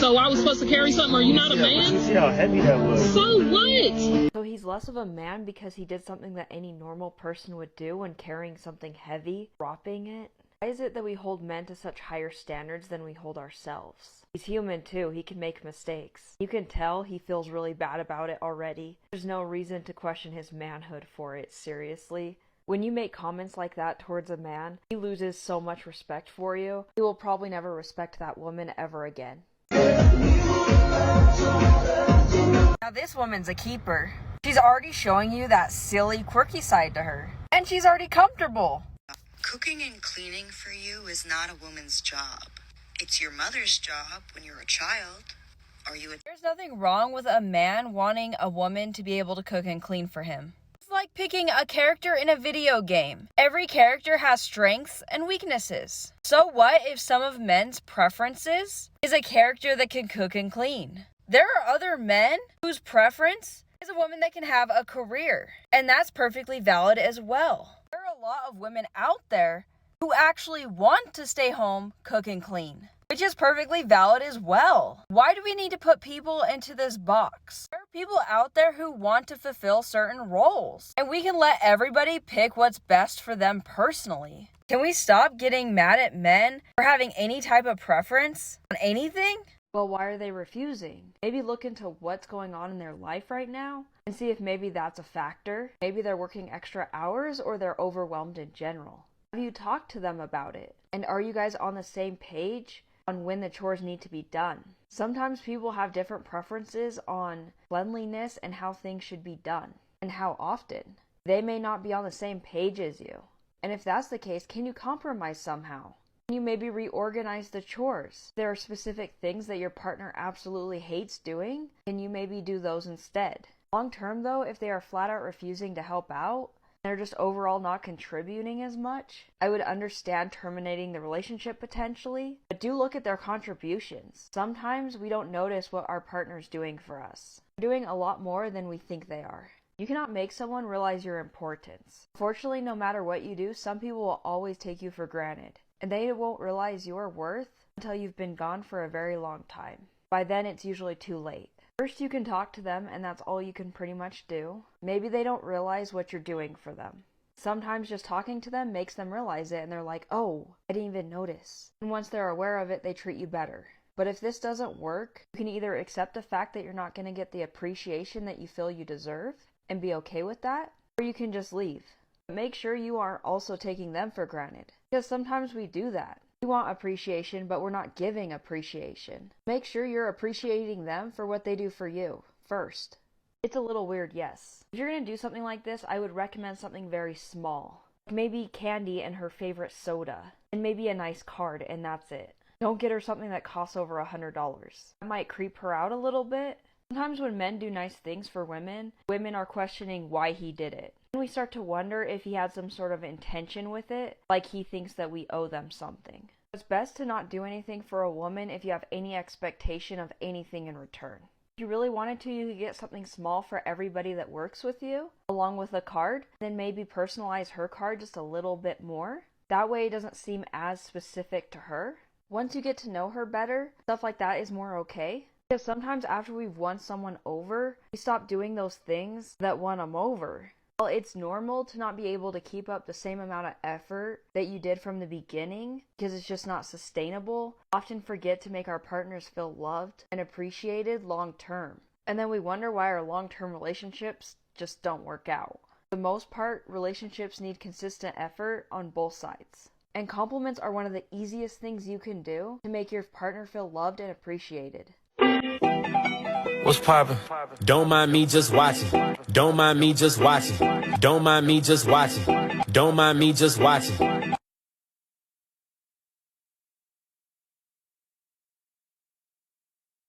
So I was supposed to carry something? Are you not a man? See how heavy that was. So what? So he's less of a man because he did something that any normal person would do when carrying something heavy, dropping it. Why is it that we hold men to such higher standards than we hold ourselves? He's human too, he can make mistakes. You can tell he feels really bad about it already. There's no reason to question his manhood for it, seriously. When you make comments like that towards a man, he loses so much respect for you. He will probably never respect that woman ever again. Now this woman's a keeper. She's already showing you that silly, quirky side to her. And she's already comfortable. Cooking and cleaning for you is not a woman's job. It's your mother's job when you're a child. There's nothing wrong with a man wanting a woman to be able to cook and clean for him. It's like picking a character in a video game. Every character has strengths and weaknesses. So what if some of men's preferences is a character that can cook and clean? There are other men whose preference is a woman that can have a career, and that's perfectly valid as well. There are a lot of women out there who actually want to stay home, cook and clean, which is perfectly valid as well. Why do we need to put people into this box? There are people out there who want to fulfill certain roles, and we can let everybody pick what's best for them personally. Can we stop getting mad at men for having any type of preference on anything? Well, why are they refusing? Maybe look into what's going on in their life right now and see if maybe that's a factor. Maybe they're working extra hours or they're overwhelmed in general. Have you talked to them about it? And are you guys on the same page on when the chores need to be done? Sometimes people have different preferences on cleanliness and how things should be done and how often. They may not be on the same page as you. And if that's the case, can you compromise somehow? Can you maybe reorganize the chores? There are specific things that your partner absolutely hates doing. Can you maybe do those instead? Long term though, if they are flat out refusing to help out, they're just overall not contributing as much, I would understand terminating the relationship potentially, but do look at their contributions. Sometimes we don't notice what our partner's doing for us. They're doing a lot more than we think they are. You cannot make someone realize your importance. Unfortunately, no matter what you do, some people will always take you for granted, and they won't realize your worth until you've been gone for a very long time. By then, it's usually too late. First, you can talk to them, and that's all you can pretty much do. Maybe they don't realize what you're doing for them. Sometimes just talking to them makes them realize it, and they're like, oh, I didn't even notice. And once they're aware of it, they treat you better. But if this doesn't work, you can either accept the fact that you're not going to get the appreciation that you feel you deserve and be okay with that, or you can just leave. But make sure you aren't also taking them for granted, because sometimes we do that. We want appreciation, but we're not giving appreciation. Make sure you're appreciating them for what they do for you first. It's a little weird, yes. If you're going to do something like this, I would recommend something very small. Maybe candy and her favorite soda, and maybe a nice card, and that's it. Don't get her something that costs over $100. That might creep her out a little bit. Sometimes when men do nice things for women, women are questioning why he did it. And we start to wonder if he had some sort of intention with it, like he thinks that we owe them something. It's best to not do anything for a woman if you have any expectation of anything in return. If you really wanted to, you could get something small for everybody that works with you, along with a card, then maybe personalize her card just a little bit more. That way it doesn't seem as specific to her. Once you get to know her better, stuff like that is more okay. Because sometimes after we've won someone over, we stop doing those things that won them over. Well, it's normal to not be able to keep up the same amount of effort that you did from the beginning because it's just not sustainable. We often forget to make our partners feel loved and appreciated long term. And then we wonder why our long-term relationships just don't work out. For the most part, relationships need consistent effort on both sides. And compliments are one of the easiest things you can do to make your partner feel loved and appreciated. What's poppin'? Don't mind me just watching. Don't mind me just watching. Don't mind me just watching. Don't mind me just watching.